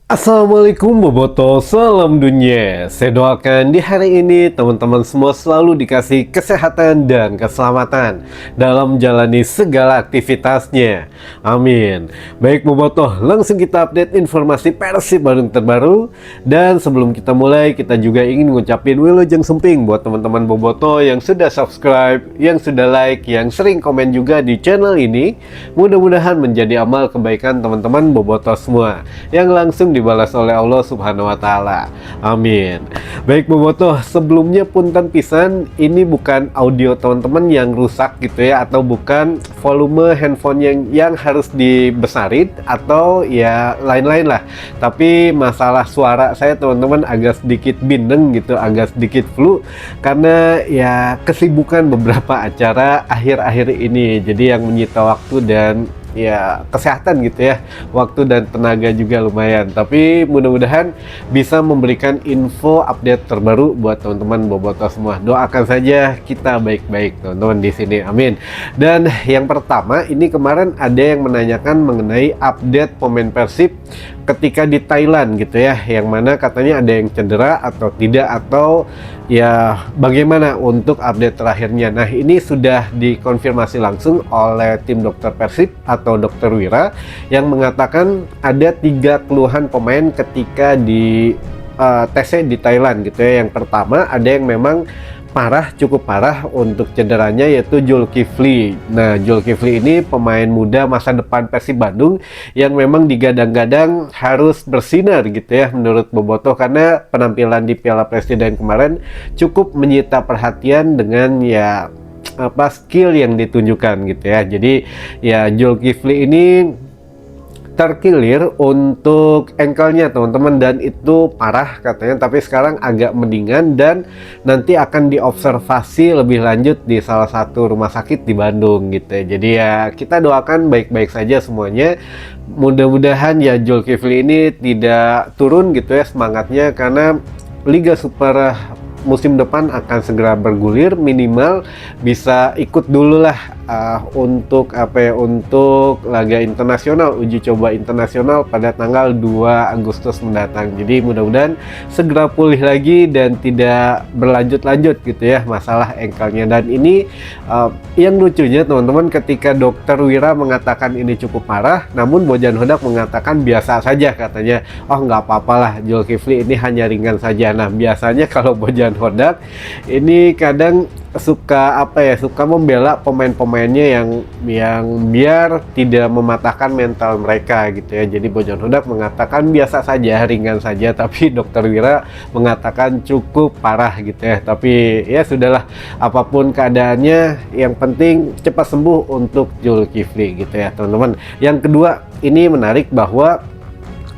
Assalamualaikum Boboto, salam dunia. Saya doakan di hari ini teman-teman semua selalu dikasih kesehatan dan keselamatan dalam menjalani segala aktivitasnya. Amin. Baik Boboto, langsung kita update informasi Persib Bandung terbaru. Dan sebelum kita mulai, kita juga ingin ngucapin wilujeng sumping buat teman-teman Boboto yang sudah subscribe, yang sudah like, yang sering komen juga di channel ini. Mudah-mudahan menjadi amal kebaikan teman-teman Boboto semua yang langsung dibalas oleh Allah Subhanahu wa Ta'ala. Amin. Baik Bobotoh, sebelumnya punten pisan, ini bukan audio teman-teman yang rusak gitu ya, atau bukan volume handphone yang harus dibesarin atau ya lain-lain lah. Tapi masalah suara saya teman-teman agak sedikit bindeng gitu, agak sedikit flu karena ya kesibukan beberapa acara akhir-akhir ini. Jadi yang menyita waktu dan ya kesehatan gitu ya, waktu dan tenaga juga lumayan, tapi mudah-mudahan bisa memberikan info update terbaru buat teman-teman Boboto semua. Doakan saja kita baik-baik teman-teman di sini, amin. Dan yang pertama ini kemarin ada yang menanyakan mengenai update pemain Persib ketika di Thailand gitu ya, yang mana katanya ada yang cedera atau tidak, atau ya bagaimana untuk update terakhirnya. Nah ini sudah dikonfirmasi langsung oleh tim dokter Persib atau dokter Wira yang mengatakan ada 3 keluhan pemain ketika di TC di Thailand gitu ya. Yang pertama ada yang memang parah, cukup parah untuk cederanya, yaitu Zulkifli. Nah, Zulkifli ini pemain muda masa depan Persib Bandung yang memang digadang-gadang harus bersinar gitu ya menurut Boboto, karena penampilan di Piala Presiden kemarin cukup menyita perhatian dengan ya skill yang ditunjukkan gitu ya. Jadi ya Zulkifli ini terkilir untuk ankle-nya teman-teman, dan itu parah katanya, tapi sekarang agak mendingan dan nanti akan diobservasi lebih lanjut di salah satu rumah sakit di Bandung gitu ya. Jadi ya kita doakan baik-baik saja semuanya. Mudah-mudahan ya Zulkifli ini tidak turun gitu ya semangatnya, karena Liga Super musim depan akan segera bergulir, minimal bisa ikut dulu lah untuk untuk laga internasional, uji coba internasional pada tanggal 2 Agustus mendatang. Jadi mudah-mudahan segera pulih lagi dan tidak berlanjut-lanjut gitu ya masalah ankle-nya. Dan ini yang lucunya teman-teman, ketika dokter Wira mengatakan ini cukup parah, namun Bojan Hodak mengatakan biasa saja katanya. Oh nggak apa-apalah, Zulkifli ini hanya ringan saja. Nah biasanya kalau Bojan Hodak ini kadang suka suka membela pemain-pemainnya yang biar tidak mematahkan mental mereka gitu ya. Jadi Bojan Hodak mengatakan biasa saja, ringan saja, tapi dokter Wira mengatakan cukup parah gitu ya. Tapi ya sudahlah, apapun keadaannya yang penting cepat sembuh untuk Zulkifli gitu ya teman-teman. Yang kedua, ini menarik bahwa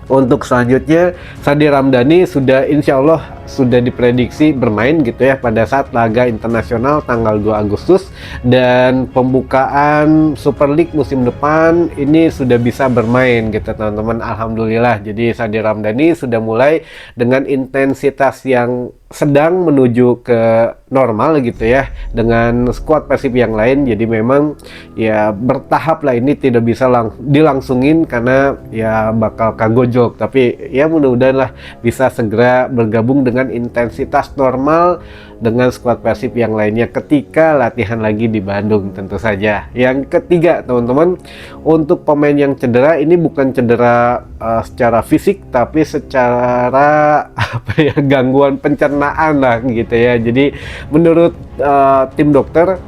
untuk selanjutnya Sandi Ramdhani sudah insya Allah sudah diprediksi bermain gitu ya pada saat laga internasional tanggal 2 Agustus, dan pembukaan Super League musim depan ini sudah bisa bermain gitu teman-teman, alhamdulillah. Jadi Sandi Ramdhani sudah mulai dengan intensitas yang sedang menuju ke normal gitu ya dengan skuad Persib yang lain. Jadi memang ya bertahap lah, ini tidak bisa dilangsungin karena ya bakal kagojok, tapi ya mudah-mudahan lah bisa segera bergabung dengan intensitas normal dengan skuad Persib yang lainnya ketika latihan lagi di Bandung tentu saja. Yang ketiga teman-teman, untuk pemain yang cedera ini bukan cedera secara fisik, tapi secara gangguan pencernaan lah gitu ya. Jadi menurut tim dokter,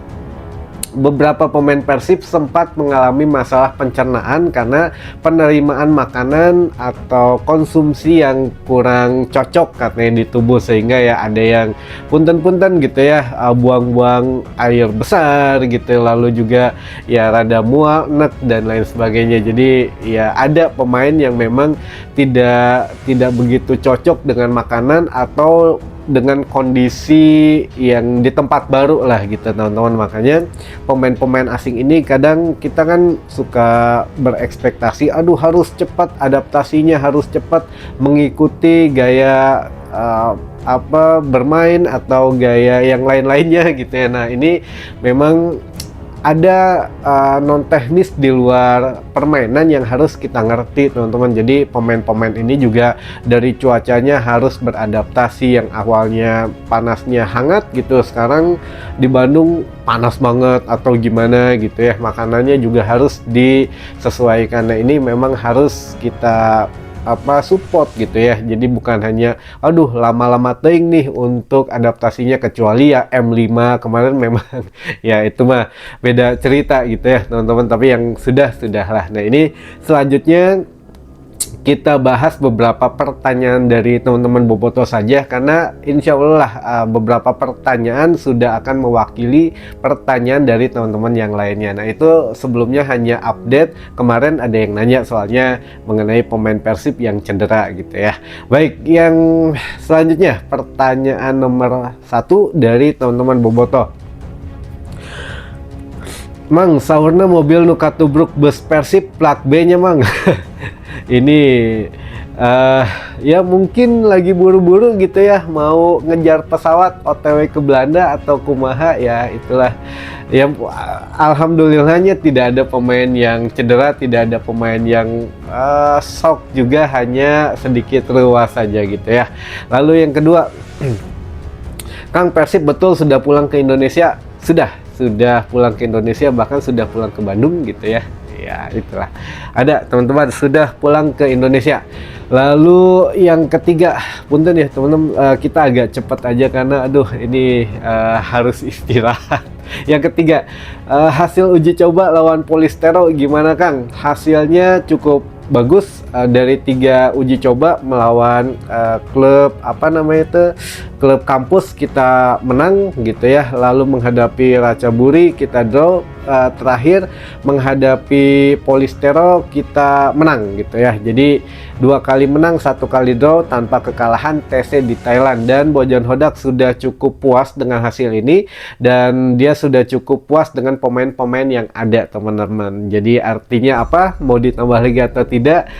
beberapa pemain Persib sempat mengalami masalah pencernaan karena penerimaan makanan atau konsumsi yang kurang cocok katanya di tubuh, sehingga ya ada yang punten-punten gitu ya, buang-buang air besar gitu, lalu juga ya rada mual, nek dan lain sebagainya. Jadi ya ada pemain yang memang tidak begitu cocok dengan makanan atau dengan kondisi yang di tempat baru lah gitu teman-teman. Makanya pemain-pemain asing ini kadang kita kan suka berekspektasi, aduh harus cepat adaptasinya, harus cepat mengikuti gaya bermain atau gaya yang lain-lainnya gitu ya. Nah ini memang ada non teknis di luar permainan yang harus kita ngerti teman-teman. Jadi pemain-pemain ini juga dari cuacanya harus beradaptasi, yang awalnya panasnya hangat gitu, sekarang di Bandung panas banget atau gimana gitu ya. Makanannya juga harus disesuaikan. Nah ini memang harus kita support gitu ya. Jadi bukan hanya aduh lama-lama teing nih untuk adaptasinya, kecuali ya M5 kemarin memang ya itu mah beda cerita gitu ya teman-teman, tapi yang sudah lah. Nah ini selanjutnya kita bahas beberapa pertanyaan dari teman-teman Bobotoh saja, karena insya Allah beberapa pertanyaan sudah akan mewakili pertanyaan dari teman-teman yang lainnya. Nah itu sebelumnya hanya update, kemarin ada yang nanya soalnya mengenai pemain Persib yang cedera gitu ya. Baik, yang selanjutnya pertanyaan nomor 1 dari teman-teman Bobotoh. Mang, sahurna mobil nu katubruk bus Persib plat B nya Mang. Ini ya mungkin lagi buru-buru gitu ya, mau ngejar pesawat OTW ke Belanda atau kumaha ya, itulah ya. Alhamdulillahnya tidak ada pemain yang cedera, tidak ada pemain yang shock juga, hanya sedikit ruas saja gitu ya. Lalu yang kedua, Kang, Persib betul sudah pulang ke Indonesia? Sudah pulang ke Indonesia, bahkan sudah pulang ke Bandung gitu ya. Ya itulah, ada teman-teman sudah pulang ke Indonesia. Lalu yang ketiga, punten ya teman-teman, kita agak cepat aja karena aduh ini harus istirahat. Yang ketiga, hasil uji coba lawan Polistero gimana Kang? Hasilnya cukup bagus. Dari 3 uji coba melawan klub klub kampus kita menang gitu ya, lalu menghadapi Ratchaburi kita draw, terakhir menghadapi Polistero kita menang gitu ya. Jadi 2 kali menang, 1 kali draw tanpa kekalahan TC di Thailand. Dan Bojan Hodak sudah cukup puas dengan hasil ini, dan dia sudah cukup puas dengan pemain-pemain yang ada teman-teman. Jadi artinya apa, mau ditambah lagi atau tidak,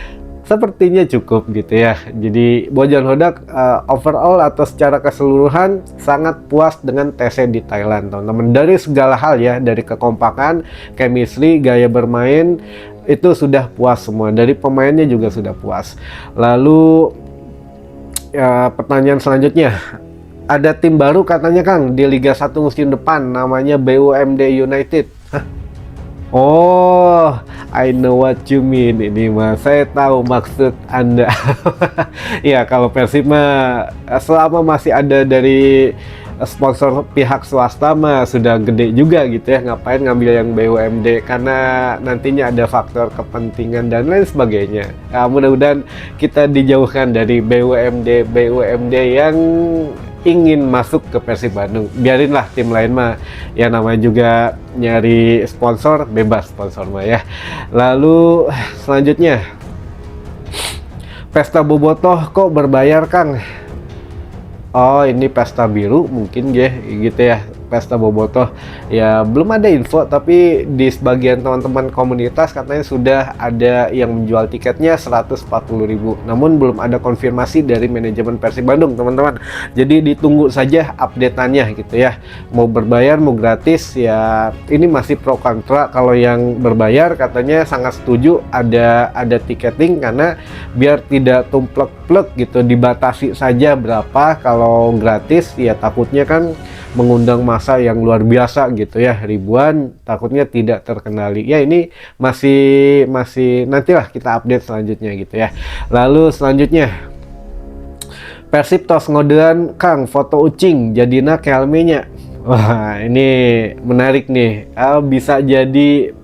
sepertinya cukup gitu ya. Jadi Bojan Hodak overall atau secara keseluruhan sangat puas dengan TC di Thailand teman-teman, dari segala hal ya, dari kekompakan, chemistry, gaya bermain, itu sudah puas semua. Dari pemainnya juga sudah puas. Lalu pertanyaan selanjutnya, ada tim baru katanya Kang di Liga 1 musim depan, namanya BUMD United. Oh, I know what you mean. Ini mah saya tahu maksud Anda. Ya, kalau Persib mah selama masih ada dari sponsor pihak swasta mah sudah gede juga gitu ya. Ngapain ngambil yang BUMD, karena nantinya ada faktor kepentingan dan lain sebagainya. Nah, mudah-mudahan kita dijauhkan dari BUMD yang ingin masuk ke Persib Bandung. Biarinlah tim lain mah, ya namanya juga nyari sponsor, bebas sponsor mah ya. Lalu selanjutnya, Pesta Bobotoh kok berbayar Kang? Oh ini pesta biru mungkin ya gitu ya, Pesta Bobotoh ya belum ada info, tapi di sebagian teman-teman komunitas katanya sudah ada yang menjual tiketnya 140.000, namun belum ada konfirmasi dari manajemen Persib Bandung teman-teman. Jadi ditunggu saja update-annya gitu ya, mau berbayar mau gratis ya, ini masih pro kontra. Kalau yang berbayar katanya sangat setuju ada tiketing, karena biar tidak tumplek-plek gitu, dibatasi saja berapa. Kalau gratis ya takutnya kan mengundang massa yang luar biasa gitu ya, ribuan, takutnya tidak terkendali. Ya ini masih nantilah kita update selanjutnya gitu ya. Lalu selanjutnya, Persib tos ngodean Kang foto ucing jadina kelmenya. Wah ini menarik nih, bisa jadi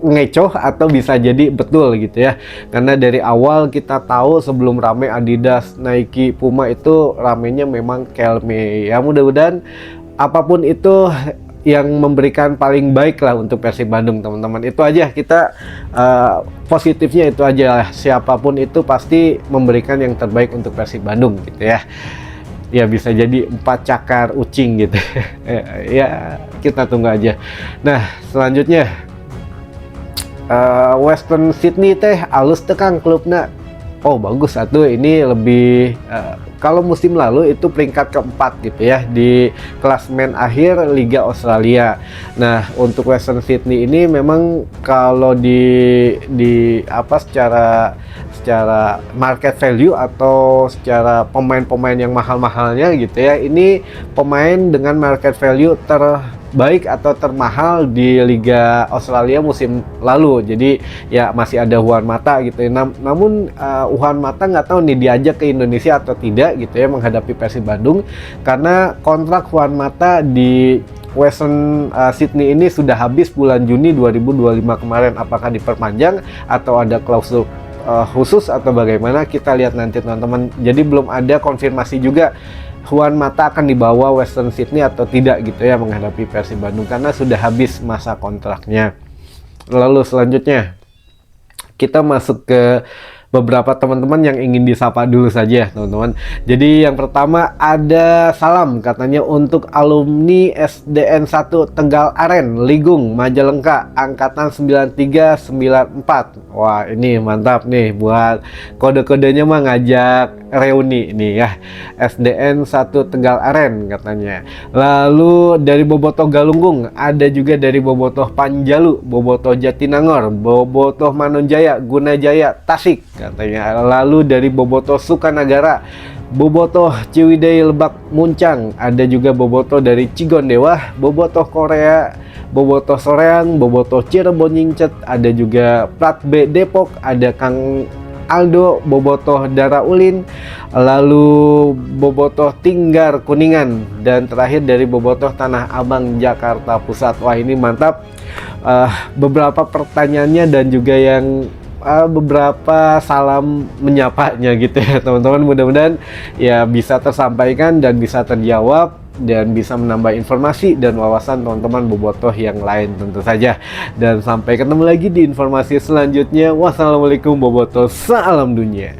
ngecoh atau bisa jadi betul gitu ya, karena dari awal kita tahu sebelum rame Adidas, Nike, Puma itu ramenya memang Kelme ya. Mudah-mudahan apapun itu yang memberikan paling baik lah untuk Persib Bandung teman-teman. Itu aja kita positifnya itu aja lah, siapapun itu pasti memberikan yang terbaik untuk Persib Bandung gitu ya. Ya bisa jadi 4 cakar ucing gitu. Ya kita tunggu aja. Nah selanjutnya, Western Sydney teh alus teh Kang klubna. oh bagus, satu ini lebih kalau musim lalu itu peringkat keempat gitu ya di klasemen akhir Liga Australia. Nah untuk Western Sydney ini memang kalau di apa secara market value atau secara pemain-pemain yang mahal-mahalnya gitu ya, ini pemain dengan market value terbaik atau termahal di Liga Australia musim lalu. Jadi ya masih ada Juan Mata gitu ya. Namun Juan Mata nggak tahu nih diajak ke Indonesia atau tidak gitu ya menghadapi Persib Bandung, karena kontrak Juan Mata di Western Sydney ini sudah habis bulan Juni 2025 kemarin. Apakah diperpanjang atau ada klausul khusus atau bagaimana, kita lihat nanti teman-teman. Jadi belum ada konfirmasi juga Juan Mata akan dibawa Western Sydney atau tidak gitu ya menghadapi Persib Bandung, karena sudah habis masa kontraknya. Lalu selanjutnya kita masuk ke beberapa teman-teman yang ingin disapa dulu saja teman-teman. Jadi yang pertama ada salam katanya untuk alumni SDN 1 Tegal Aren, Ligung, Majalengka, angkatan 9394. Wah ini mantap nih, buat kode-kodenya mah ngajak reuni nih ya, SDN 1 Tegal Aren katanya. Lalu dari Bobotoh Galunggung, ada juga dari Bobotoh Panjalu, Bobotoh Jatinangor, Bobotoh Manonjaya, Gunajaya, Tasik katanya. Lalu dari Bobotoh Sukanagara, Bobotoh Ciwidey, Lebak Muncang, ada juga Bobotoh dari Cigon Dewa, Bobotoh Korea, Bobotoh Soreang, Bobotoh Cirebon Nyingcet, ada juga Plat B Depok, ada Kang Aldo, Bobotoh Dara Ulin, lalu Bobotoh Tinggar Kuningan, dan terakhir dari Bobotoh Tanah Abang Jakarta Pusat. Wah ini mantap, beberapa pertanyaannya dan juga yang beberapa salam menyapanya gitu ya teman-teman. Mudah-mudahan ya bisa tersampaikan dan bisa terjawab dan bisa menambah informasi dan wawasan teman-teman bobotoh yang lain tentu saja. Dan sampai ketemu lagi di informasi selanjutnya. Wassalamualaikum bobotoh, salam dunia.